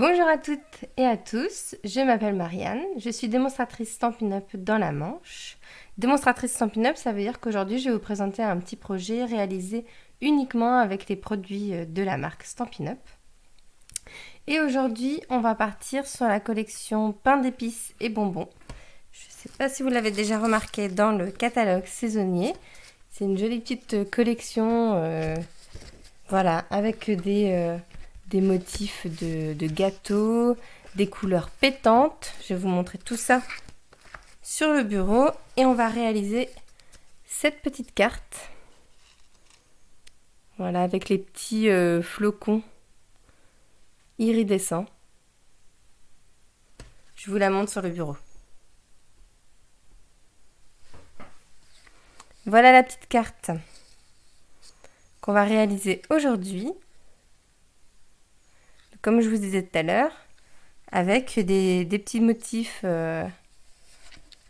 Bonjour à toutes et à tous, je m'appelle Marianne, je suis démonstratrice Stampin' Up dans la Manche. Démonstratrice Stampin' Up, ça veut dire qu'aujourd'hui je vais vous présenter un petit projet réalisé uniquement avec les produits de la marque Stampin' Up. Et aujourd'hui, on va partir sur la collection pain d'épices et bonbons. Je ne sais pas si vous l'avez déjà remarqué dans le catalogue saisonnier. C'est une jolie petite collection, voilà, avec des motifs de gâteaux, des couleurs pétantes. Je vais vous montrer tout ça sur le bureau et on va réaliser cette petite carte. Voilà, avec les petits flocons iridescents. Je vous la montre sur le bureau. Voilà la petite carte qu'on va réaliser aujourd'hui. Comme je vous disais tout à l'heure, avec des petits motifs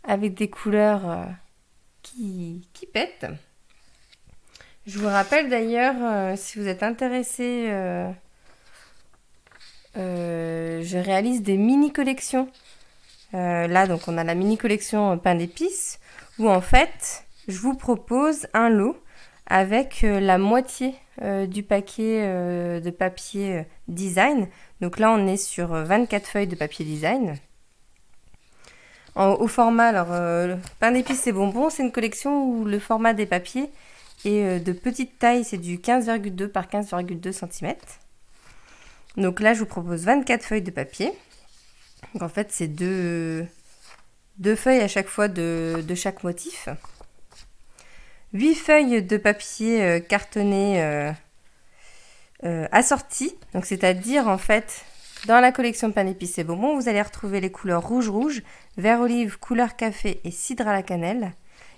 avec des couleurs qui pètent. Je vous rappelle d'ailleurs, si vous êtes intéressé, je réalise des mini-collections. Là, donc, on a la mini-collection pain d'épices, où en fait, je vous propose un lot avec la moitié du paquet de papier design. Donc là, on est sur 24 feuilles de papier design. Au format, alors, pain d'épices et bonbons, c'est une collection où le format des papiers est de petite taille, c'est du 15,2 par 15,2 cm. Donc là, je vous propose 24 feuilles de papier. Donc en fait, c'est deux feuilles à chaque fois de chaque motif. 8 feuilles de papier cartonné assorties. Donc c'est-à-dire en fait, dans la collection pain d'épices et bonbons, vous allez retrouver les couleurs rouge, vert olive, couleur café et cidre à la cannelle.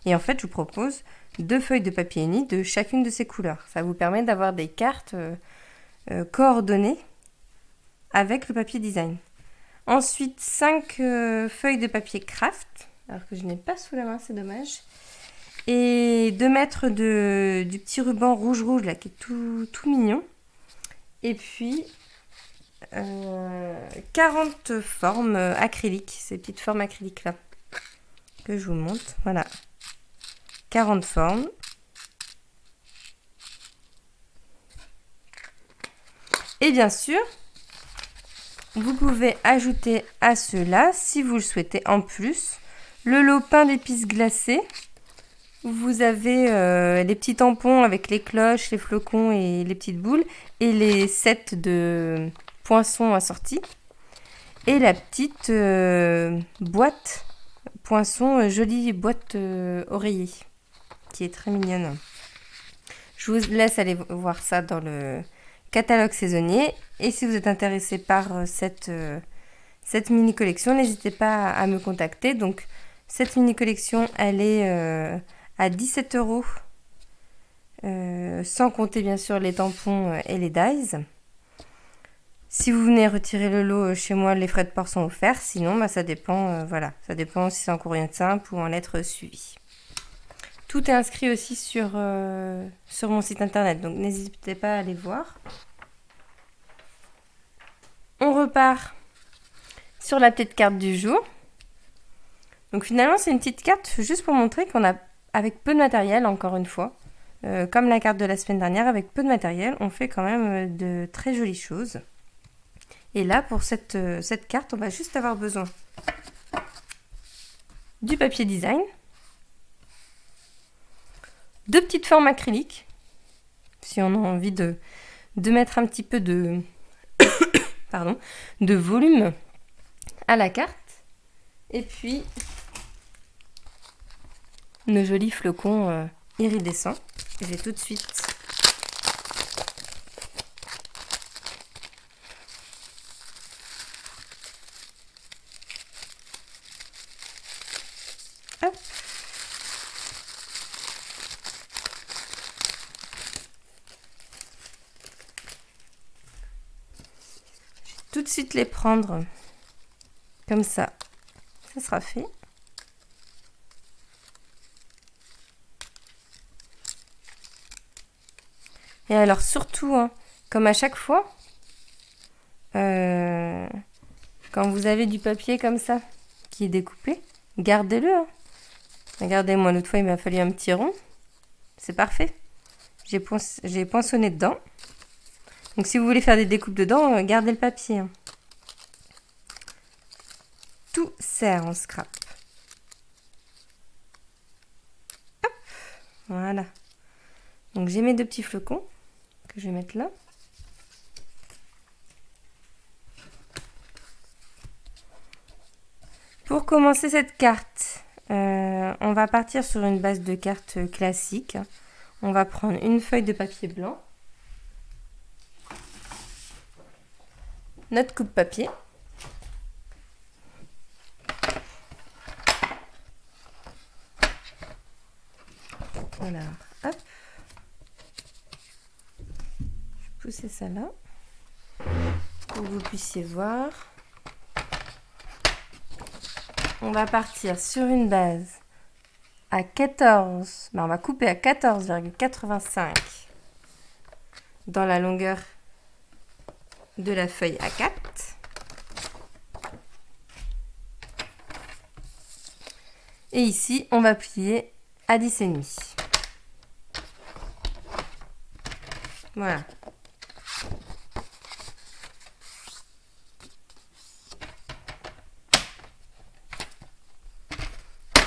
Et en fait, je vous propose 2 feuilles de papier uni de chacune de ces couleurs. Ça vous permet d'avoir des cartes coordonnées avec le papier design. Ensuite, 5 feuilles de papier craft, alors que je n'ai pas sous la main, c'est dommage. Et 2 mètres du petit ruban rouge là, qui est tout mignon. Et puis 40 formes acryliques, ces petites formes acryliques là, que je vous montre. Voilà, 40 formes. Et bien sûr, vous pouvez ajouter à cela, si vous le souhaitez en plus, le lot pain d'épices glacés. Vous avez les petits tampons avec les cloches, les flocons et les petites boules. Et les sets de poinçons assortis. Et la petite boîte poinçon, jolie boîte oreiller, qui est très mignonne. Je vous laisse aller voir ça dans le catalogue saisonnier. Et si vous êtes intéressé par cette mini collection, n'hésitez pas à me contacter. Donc cette mini collection, elle est à 17 €, sans compter bien sûr les tampons et les dies. Si vous venez retirer le lot chez moi, les frais de port sont offerts. Sinon, ça dépend. Voilà, ça dépend si c'est en courrier de simple ou en lettres suivies. Tout est inscrit aussi sur mon site internet, donc n'hésitez pas à aller voir. On repart sur la petite carte du jour. Donc finalement, c'est une petite carte juste pour montrer qu'on a, avec peu de matériel, encore une fois, comme la carte de la semaine dernière, avec peu de matériel, on fait quand même de très jolies choses. Et là, pour cette carte, on va juste avoir besoin du papier design, 2 petites formes acryliques, si on a envie de mettre un petit peu de volume à la carte, et puis nos jolis flocons iridescents. Je vais tout de suite les prendre comme ça sera fait. Et alors surtout, comme à chaque fois, quand vous avez du papier comme ça, qui est découpé, gardez-le. Hein. Regardez, moi, l'autre fois, il m'a fallu un petit rond. C'est parfait. J'ai poinçonné dedans. Donc, si vous voulez faire des découpes dedans, gardez le papier. Hein. Tout sert en scrap. Hop, voilà. Donc, j'ai mes 2 petits flocons que je vais mettre là. Pour commencer cette carte, on va partir sur une base de carte classique. On va prendre une feuille de papier blanc, notre coupe-papier, voilà, hop, je vais pousser ça là, pour que vous puissiez voir. On va partir sur une base à 14, on va couper à 14,85 dans la longueur de la feuille A4. Et ici, on va plier à 10,5. Voilà.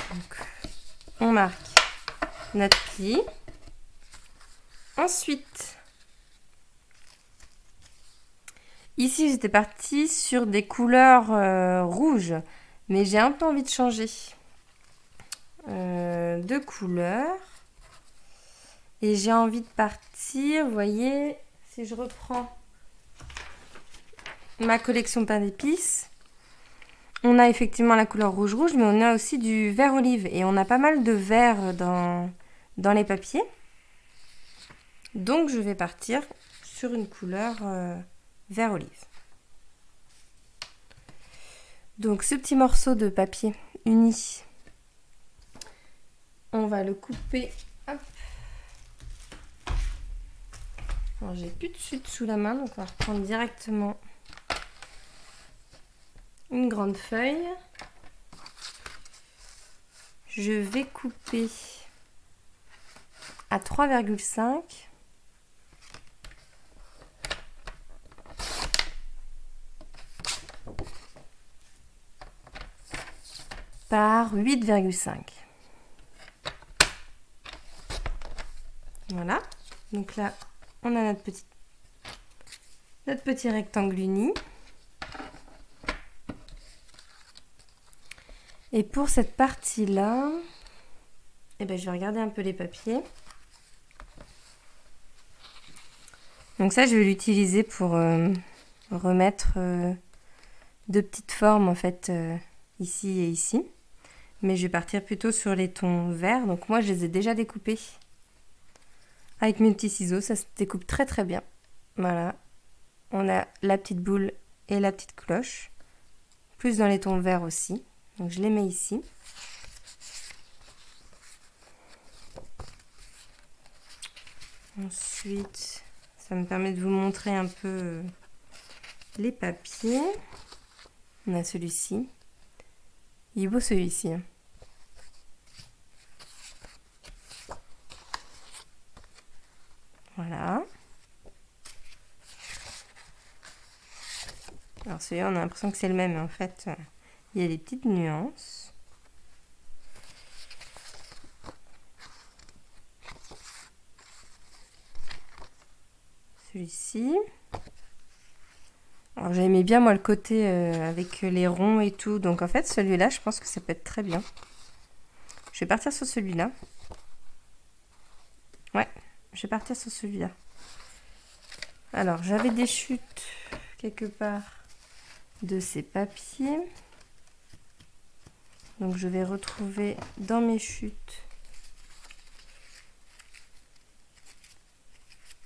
Donc, on marque notre pli. Ensuite, ici, j'étais partie sur des couleurs rouges, mais j'ai un peu envie de changer de couleur. Et j'ai envie de partir, vous voyez, si je reprends ma collection pain d'épices, on a effectivement la couleur rouge-rouge, mais on a aussi du vert olive. Et on a pas mal de vert dans les papiers. Donc, je vais partir sur une couleur vert olive. Donc, ce petit morceau de papier uni, on va le couper. Hop. Alors, j'ai plus de sucre sous la main, donc on va reprendre directement une grande feuille. Je vais couper à 3,5 par 8,5. Voilà. Donc là, on a notre petit rectangle uni. Et pour cette partie-là, je vais regarder un peu les papiers. Donc ça, je vais l'utiliser pour remettre 2 petites formes en fait ici et ici. Mais je vais partir plutôt sur les tons verts. Donc moi, je les ai déjà découpés avec mes petits ciseaux. Ça se découpe très très bien. Voilà. On a la petite boule et la petite cloche. Plus dans les tons verts aussi. Donc je les mets ici. Ensuite, ça me permet de vous montrer un peu les papiers. On a celui-ci. Il est beau celui-ci. Voilà. Alors celui-là, on a l'impression que c'est le même, mais en fait, il y a des petites nuances. Celui-ci. Alors j'aimais bien moi le côté avec les ronds et tout, donc en fait celui-là, je pense que ça peut être très bien. Je vais partir sur celui-là. Ouais, je vais partir sur celui-là. Alors j'avais des chutes quelque part de ces papiers. Donc je vais retrouver dans mes chutes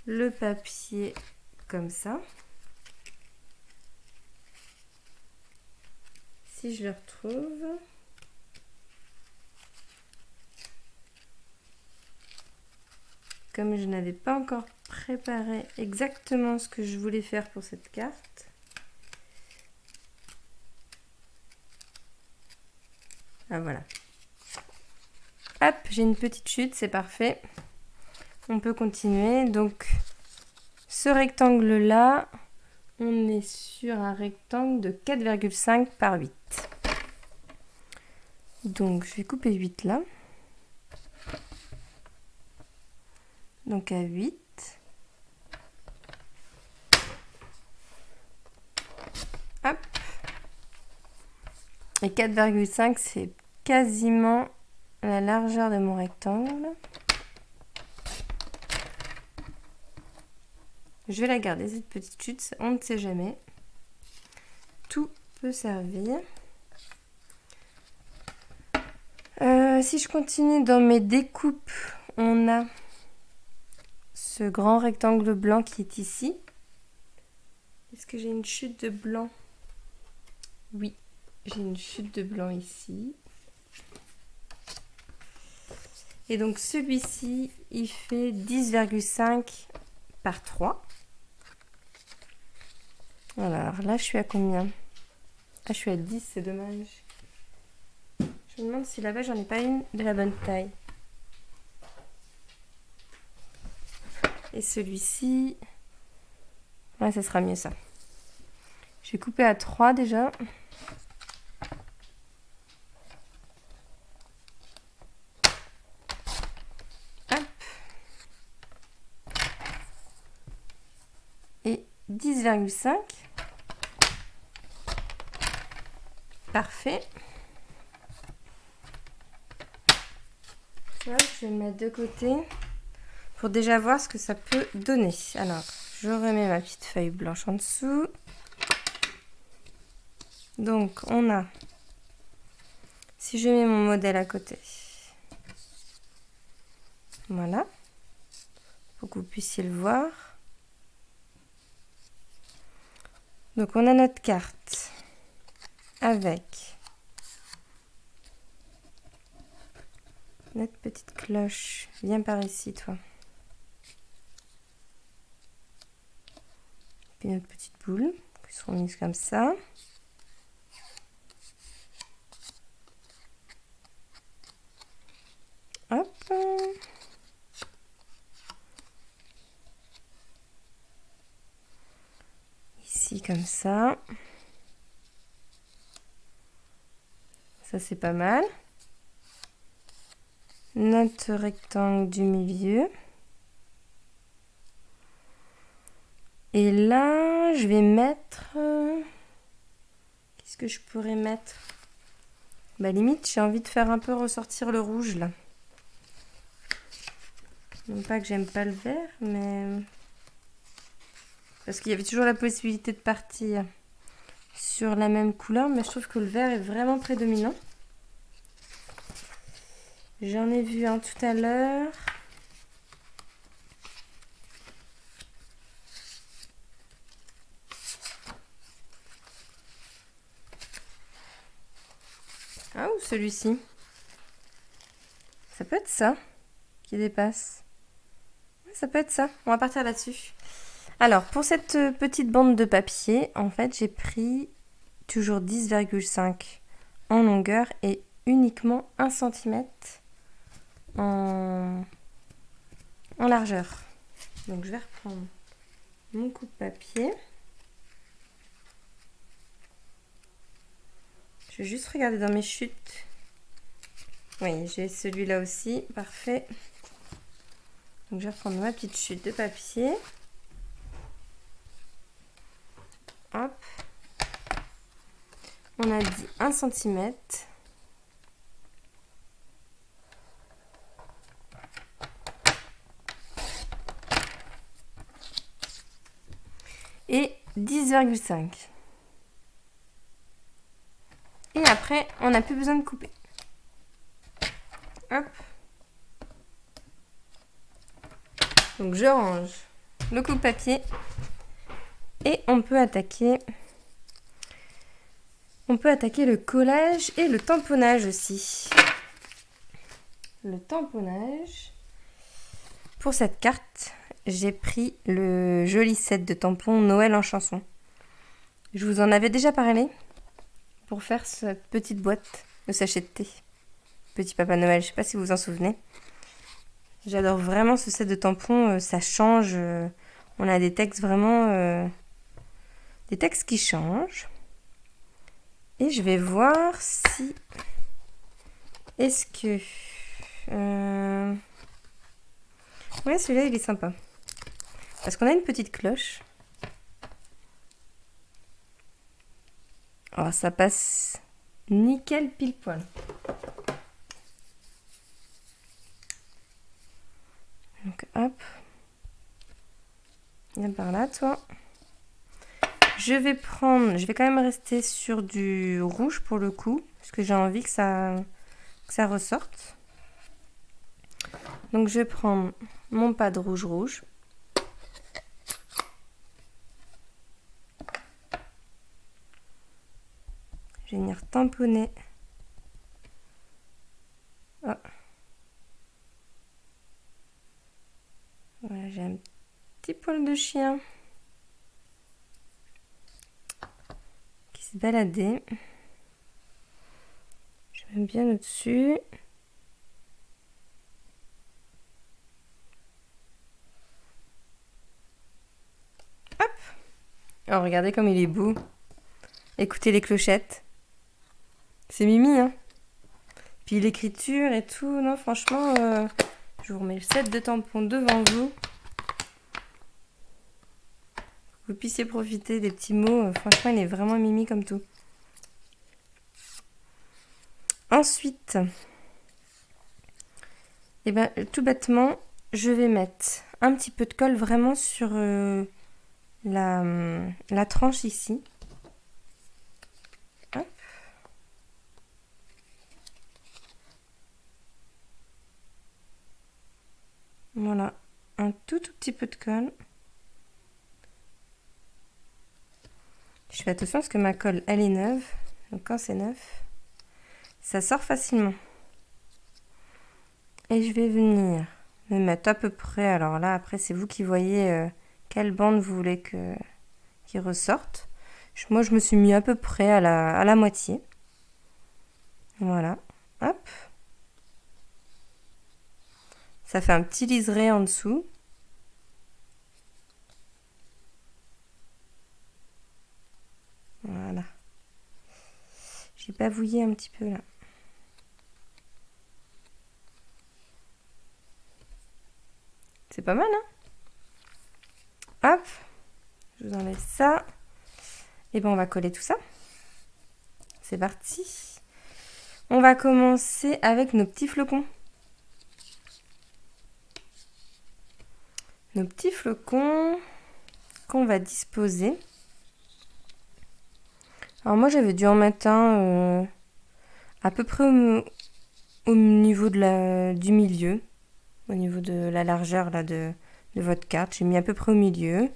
le papier comme ça. Si je le retrouve. Comme je n'avais pas encore préparé exactement ce que je voulais faire pour cette carte, Ah voilà. Hop, j'ai une petite chute, c'est parfait. On peut continuer. Donc, ce rectangle-là, on est sur un rectangle de 4,5 par 8. Donc, je vais couper 8 là. Donc, à 8. Hop. Et 4,5, c'est quasiment la largeur de mon rectangle. Je vais la garder, cette petite chute, on ne sait jamais. Tout peut servir. Si je continue dans mes découpes, on a ce grand rectangle blanc qui est ici. Est-ce que j'ai une chute de blanc? Oui, j'ai une chute de blanc ici. Et donc celui-ci, il fait 10,5 par 3. Alors là, je suis à combien? Ah, je suis à 10, c'est dommage. Je me demande si là-bas, j'en ai pas une de la bonne taille. Et celui-ci... Ouais, ça sera mieux ça. Je vais couper à 3 déjà. Hop. Et 10,5. Parfait. Hop, je vais le mettre de côté pour déjà voir ce que ça peut donner. Alors, je remets ma petite feuille blanche en dessous. Donc, on a, si je mets mon modèle à côté, voilà, pour que vous puissiez le voir. Donc, on a notre carte avec notre petite cloche. Viens par ici, toi. Puis notre petite boule, qui seront mises comme ça. Hop. Ici, comme ça. Ça, c'est pas mal. Notre rectangle du milieu. Et là, je vais mettre... Qu'est-ce que je pourrais mettre? Bah limite, j'ai envie de faire un peu ressortir le rouge, là. Non pas que j'aime pas le vert, mais... Parce qu'il y avait toujours la possibilité de partir sur la même couleur, mais je trouve que le vert est vraiment prédominant. J'en ai vu un tout à l'heure. Ah, ou celui-ci. Ça peut être ça qui dépasse. Ça peut être ça. On va partir là-dessus. Alors, pour cette petite bande de papier, en fait, j'ai pris toujours 10,5 en longueur et uniquement 1 cm en largeur. Donc, je vais reprendre mon coupe-papier. Je vais juste regarder dans mes chutes. Oui, j'ai celui-là aussi. Parfait. Donc, je vais reprendre ma petite chute de papier. Hop. On a dit 1 cm. Et 10,5. Et après, on n'a plus besoin de couper. Hop. Donc je range le coupe-papier et on peut attaquer le collage et le tamponnage aussi. Le tamponnage. Pour cette carte, j'ai pris le joli set de tampons Noël en chanson. Je vous en avais déjà parlé pour faire cette petite boîte de sachet de thé. Petit Papa Noël, je sais pas si vous vous en souvenez. J'adore vraiment ce set de tampons, ça change. On a des textes vraiment... des textes qui changent. Et je vais voir si... Est-ce que... Ouais, celui-là, il est sympa. Parce qu'on a une petite cloche. Oh, ça passe nickel pile poil. Donc, hop. Viens par là, toi. Je vais quand même rester sur du rouge pour le coup. Parce que j'ai envie que ça ressorte. Donc, je vais prendre mon pad rouge. Je vais venir tamponner. Oh. Voilà, j'ai un petit poil de chien qui se baladait. Je mets bien au-dessus. Hop! Oh, regardez comme il est beau. Écoutez les clochettes. C'est Mimi, hein. Puis l'écriture et tout. Non, franchement, je vous remets le set de tampons devant vous. Vous puissiez profiter des petits mots. Franchement, il est vraiment Mimi comme tout. Ensuite, eh ben, tout bêtement, je vais mettre un petit peu de colle vraiment sur la tranche ici. Hop. Voilà, un tout petit peu de colle. Je fais attention parce que ma colle, elle est neuve. Donc quand c'est neuf, ça sort facilement. Et je vais venir me mettre à peu près, alors là, après, c'est vous qui voyez quelle bande vous voulez qu'il ressorte. Moi, je me suis mis à peu près à la moitié. Voilà. Hop. Ça fait un petit liseré en dessous. Voilà. J'ai bavouillé un petit peu là. C'est pas mal, hein? Hop. Je vous enlève ça. Et ben on va coller tout ça. C'est parti. On va commencer avec nos petits flocons. Nos petits flocons qu'on va disposer. Alors moi j'avais dû en mettre un à peu près au niveau du milieu. Au niveau de la largeur là, de votre carte. J'ai mis à peu près au milieu.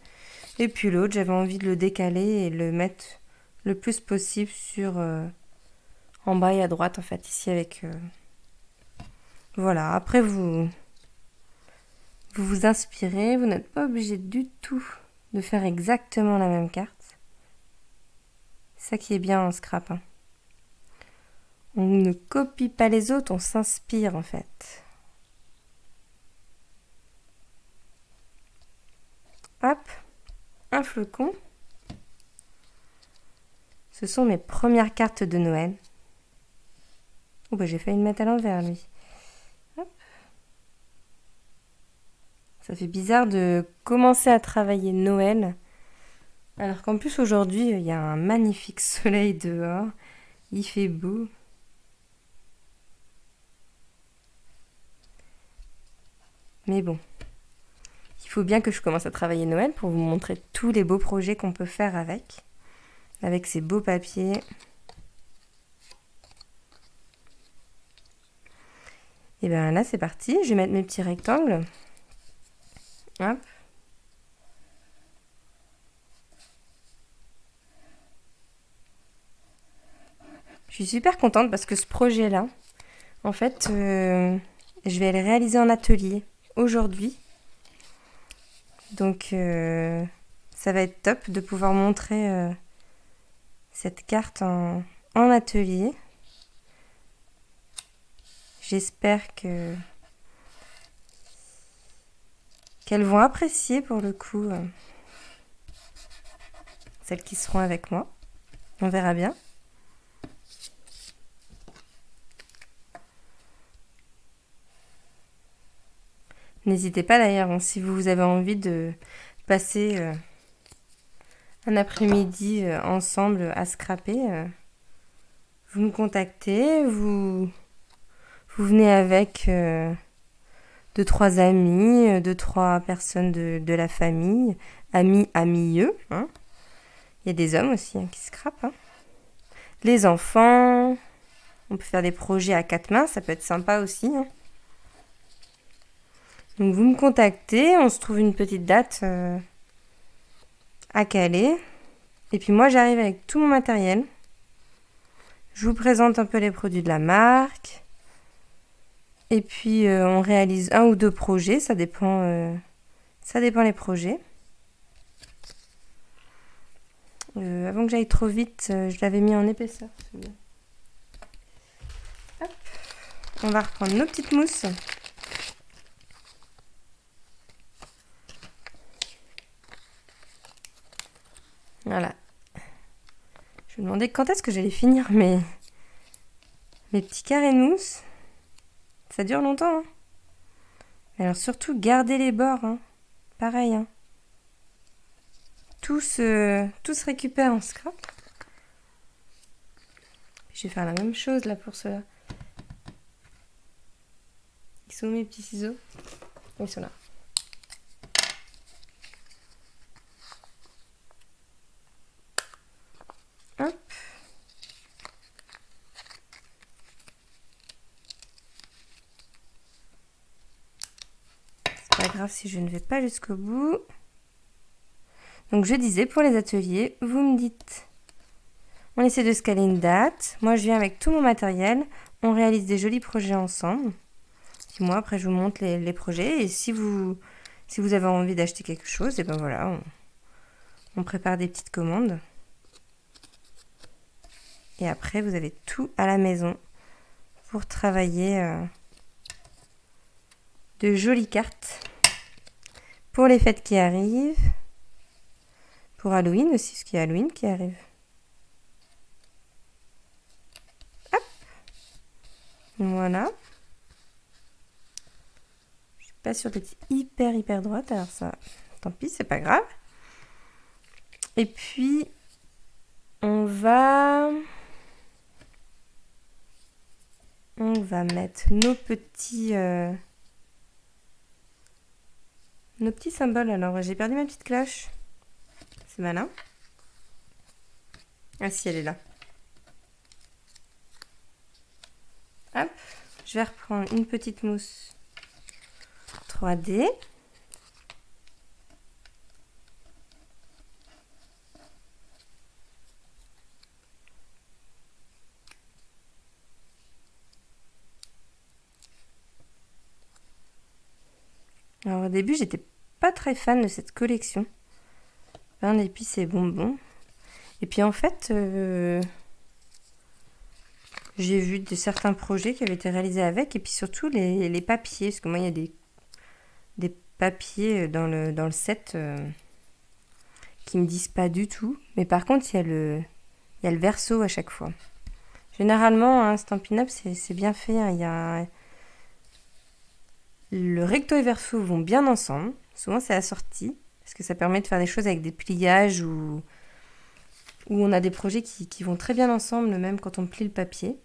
Et puis l'autre, j'avais envie de le décaler et le mettre le plus possible sur en bas et à droite en fait, ici avec... Voilà, après vous vous inspirez, vous n'êtes pas obligé du tout de faire exactement la même carte. C'est ça qui est bien en scrap. Hein. On ne copie pas les autres, on s'inspire en fait. Hop, un flocon. Ce sont mes premières cartes de Noël. Oh bah j'ai failli le mettre à l'envers lui. Hop. Ça fait bizarre de commencer à travailler Noël. Alors qu'en plus aujourd'hui il y a un magnifique soleil dehors. Il fait beau. Mais bon. Il faut bien que je commence à travailler Noël pour vous montrer tous les beaux projets qu'on peut faire avec ces beaux papiers. Et bien là c'est parti, je vais mettre mes petits rectangles. Hop. Je suis super contente parce que ce projet-là, en fait, je vais le réaliser en atelier aujourd'hui. Donc ça va être top de pouvoir montrer cette carte en atelier. J'espère qu'elles vont apprécier pour le coup, celles qui seront avec moi. On verra bien. N'hésitez pas d'ailleurs, hein, si vous avez envie de passer un après-midi ensemble à scraper, vous me contactez, vous venez avec 2-3 amis, 2-3 personnes de la famille, amis, hein. Il y a des hommes aussi hein, qui scrapent. Hein. Les enfants, on peut faire des projets à 4 mains, ça peut être sympa aussi. Hein. Donc vous me contactez, on se trouve une petite date à caler. Et puis moi j'arrive avec tout mon matériel. Je vous présente un peu les produits de la marque. Et puis on réalise 1 ou 2 projets, ça dépend les projets. Avant que j'aille trop vite, je l'avais mis en épaisseur. Hop. On va reprendre nos petites mousses. Voilà. Je me demandais quand est-ce que j'allais finir mes petits carrés de mousse. Ça dure longtemps. Hein. Alors surtout, gardez les bords. Hein. Pareil. Hein. Tout se récupère en scrap. Je vais faire la même chose là pour ceux-là. Ils sont où mes petits ciseaux? Ils sont là. Hop. C'est pas grave si je ne vais pas jusqu'au bout. Donc je disais, pour les ateliers, vous me dites, on essaie de se caler une date. Moi, je viens avec tout mon matériel. On réalise des jolis projets ensemble. Puis moi, après, je vous montre les projets. Et si vous avez envie d'acheter quelque chose, et ben voilà, on prépare des petites commandes. Et après, vous avez tout à la maison pour travailler de jolies cartes pour les fêtes qui arrivent. Pour Halloween aussi, parce qu'il y a Halloween qui arrive. Hop. Voilà. Je suis pas sûre d'être hyper droite, alors ça, tant pis, c'est pas grave. Et puis, on va mettre nos petits symboles. Alors, j'ai perdu ma petite cloche. C'est malin. Ah si, elle est là. Hop, je vais reprendre une petite mousse 3D. Alors au début, j'étais pas très fan de cette collection. Pain d'épices et bonbons. Et puis en fait, j'ai vu certains projets qui avaient été réalisés avec, et puis surtout les papiers, parce que moi il y a des papiers dans le set qui me disent pas du tout. Mais par contre, il y a le verso à chaque fois. Généralement, un Stampin' Up, c'est bien fait. Hein. Il y a le recto et verso vont bien ensemble. Souvent, c'est assorti, parce que ça permet de faire des choses avec des pliages ou on a des projets qui vont très bien ensemble, même quand on plie le papier.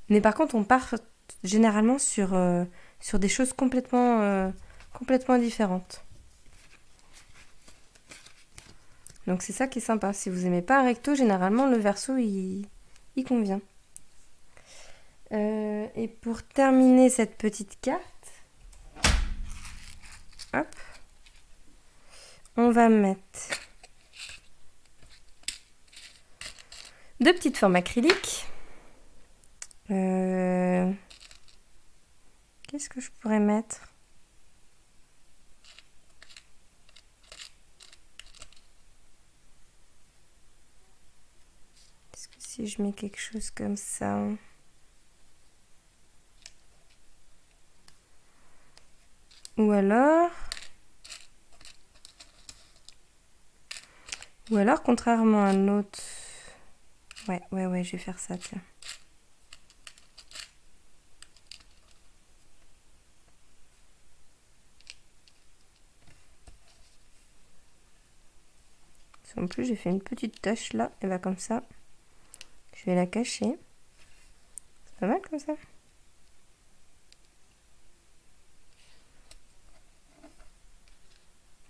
Mais par contre, on part généralement sur des choses complètement différentes. Donc c'est ça qui est sympa. Si vous n'aimez pas un recto, généralement le verso il convient. Et pour terminer cette petite carte, hop, on va mettre 2 petites formes acryliques. Qu'est-ce que je pourrais mettre? Est-ce que si je mets quelque chose comme ça... Ou alors, contrairement à l'autre... Ouais, je vais faire ça, tiens. En plus, j'ai fait une petite tache là, et bah comme ça, je vais la cacher. C'est pas mal comme ça.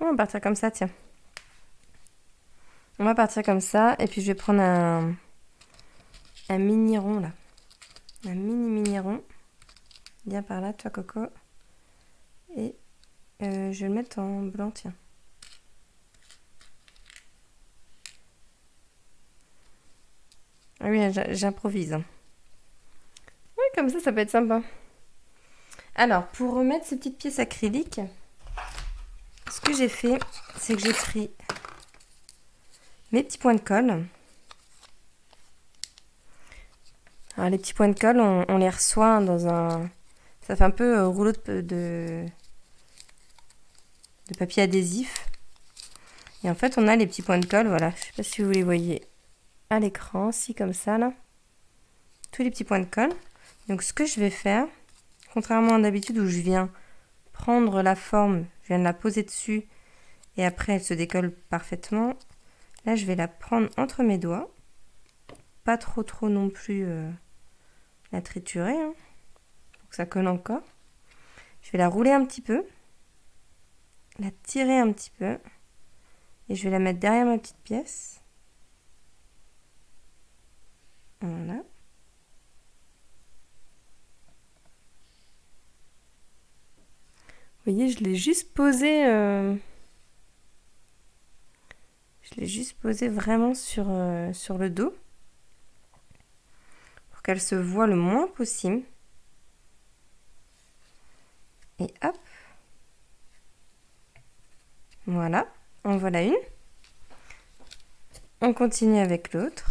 On va partir comme ça, tiens. On va partir comme ça, et puis je vais prendre un mini rond là. Un mini rond. Bien par là, toi Coco. Et je vais le mettre en blanc, tiens. Ah oui, j'improvise. Oui, comme ça peut être sympa. Alors, pour remettre ces petites pièces acryliques, ce que j'ai fait, c'est que j'ai pris mes petits points de colle. Alors, les petits points de colle, on les reçoit dans un... Ça fait un peu rouleau de papier adhésif. Et en fait, on a les petits points de colle, voilà. Je sais pas si vous les voyez à l'écran, si comme ça, là. Tous les petits points de colle. Donc, ce que je vais faire, contrairement à d'habitude où je viens prendre la forme, je viens de la poser dessus et après elle se décolle parfaitement. Là, je vais la prendre entre mes doigts. Pas trop non plus la triturer, hein, pour que ça colle encore. Je vais la rouler un petit peu, la tirer un petit peu et je vais la mettre derrière ma petite pièce. Voilà. Vous voyez, je l'ai juste posé vraiment sur le dos pour qu'elle se voit le moins possible. Et hop. Voilà, en voilà une. On continue avec l'autre.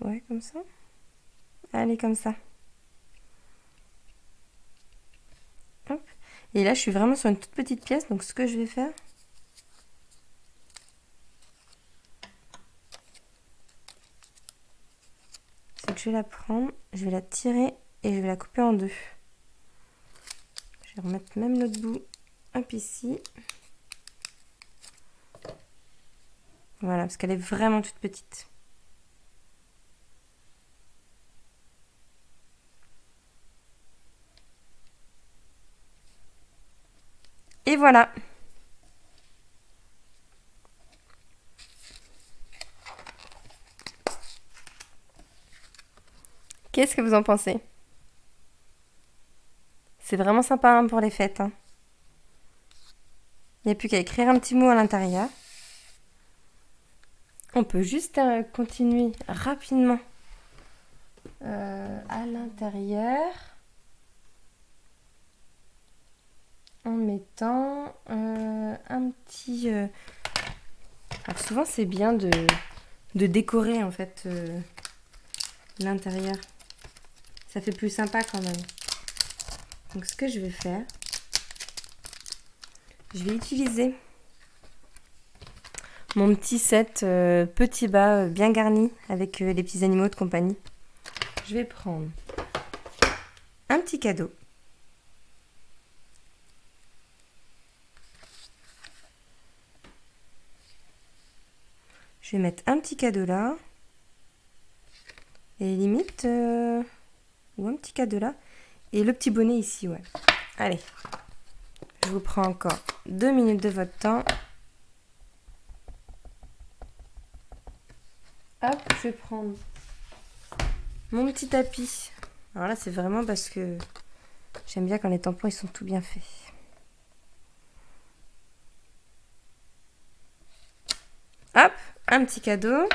Ouais, comme ça. Allez, comme ça. Hop. Et là, je suis vraiment sur une toute petite pièce. Donc, ce que je vais faire, c'est que je vais la prendre, je vais la tirer et je vais la couper en deux. Je vais remettre même l'autre bout, hop, ici. Voilà, parce qu'elle est vraiment toute petite. Et voilà. Qu'est-ce que vous en pensez? C'est vraiment sympa hein, pour les fêtes. Hein. Il n'y a plus qu'à écrire un petit mot à l'intérieur. On peut juste continuer rapidement à l'intérieur en mettant un petit... Alors souvent c'est bien de décorer en fait l'intérieur. Ça fait plus sympa quand même. Donc ce que je vais faire, je vais utiliser mon petit set petit bas bien garni avec les petits animaux de compagnie. Je vais prendre un petit cadeau. Je vais mettre un petit cadeau là. Et limite, ou un petit cadeau là. Et le petit bonnet ici, ouais. Allez, je vous prends encore 2 minutes de votre temps. Hop, je vais prendre mon petit tapis. Alors là, c'est vraiment parce que j'aime bien quand les tampons, ils sont tout bien faits. Hop, un petit cadeau.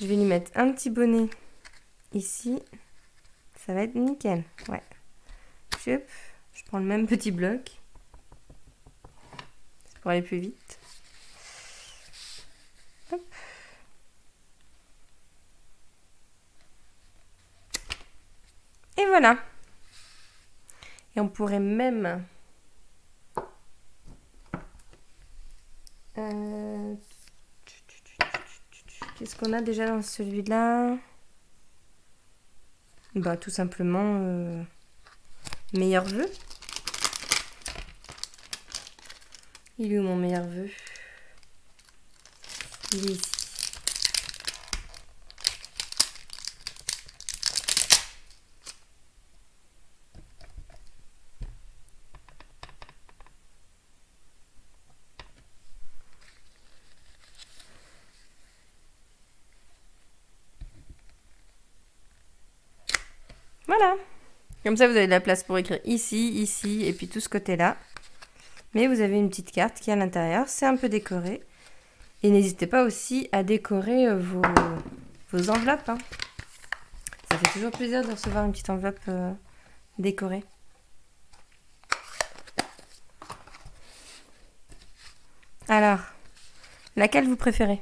Je vais lui mettre un petit bonnet ici. Ça va être nickel. Ouais. Hop, je prends le même petit bloc. C'est pour aller plus vite. Hop. Et voilà. Et on pourrait même... Qu'est-ce qu'on a déjà dans celui-là? Bah tout simplement meilleur vœu. Il est où mon meilleur vœu? Il est ici. Voilà. Comme ça, vous avez de la place pour écrire ici, ici, et puis tout ce côté-là. Mais vous avez une petite carte qui est à l'intérieur. C'est un peu décoré. Et n'hésitez pas aussi à décorer vos enveloppes. Hein. Ça fait toujours plaisir de recevoir une petite enveloppe décorée. Alors, laquelle vous préférez?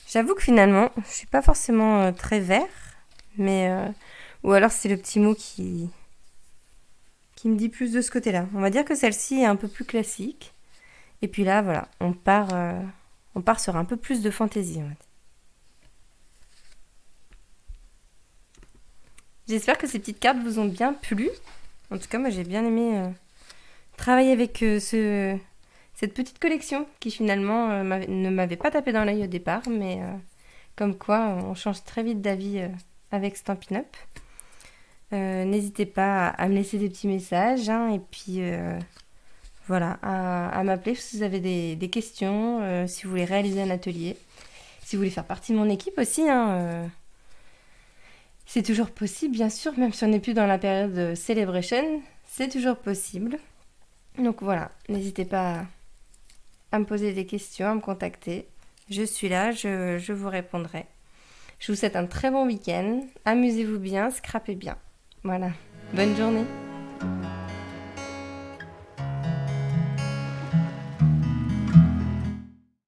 J'avoue que finalement, je suis pas forcément très vert, mais ou alors c'est le petit mot qui me dit plus de ce côté-là. On va dire que celle-ci est un peu plus classique. Et puis là, voilà, on part sur un peu plus de fantaisie. J'espère que ces petites cartes vous ont bien plu. En tout cas, moi j'ai bien aimé travailler avec cette petite collection qui finalement ne m'avait pas tapé dans l'œil au départ, mais comme quoi on change très vite d'avis avec Stampin' Up. N'hésitez pas à me laisser des petits messages hein, et puis voilà, à m'appeler si vous avez des questions, si vous voulez réaliser un atelier, si vous voulez faire partie de mon équipe aussi. Hein, c'est toujours possible, bien sûr, même si on n'est plus dans la période Celebration, c'est toujours possible. Donc voilà, n'hésitez pas à me poser des questions, à me contacter. Je suis là, je vous répondrai. Je vous souhaite un très bon week-end. Amusez-vous bien, scrapez bien. Voilà, bonne journée.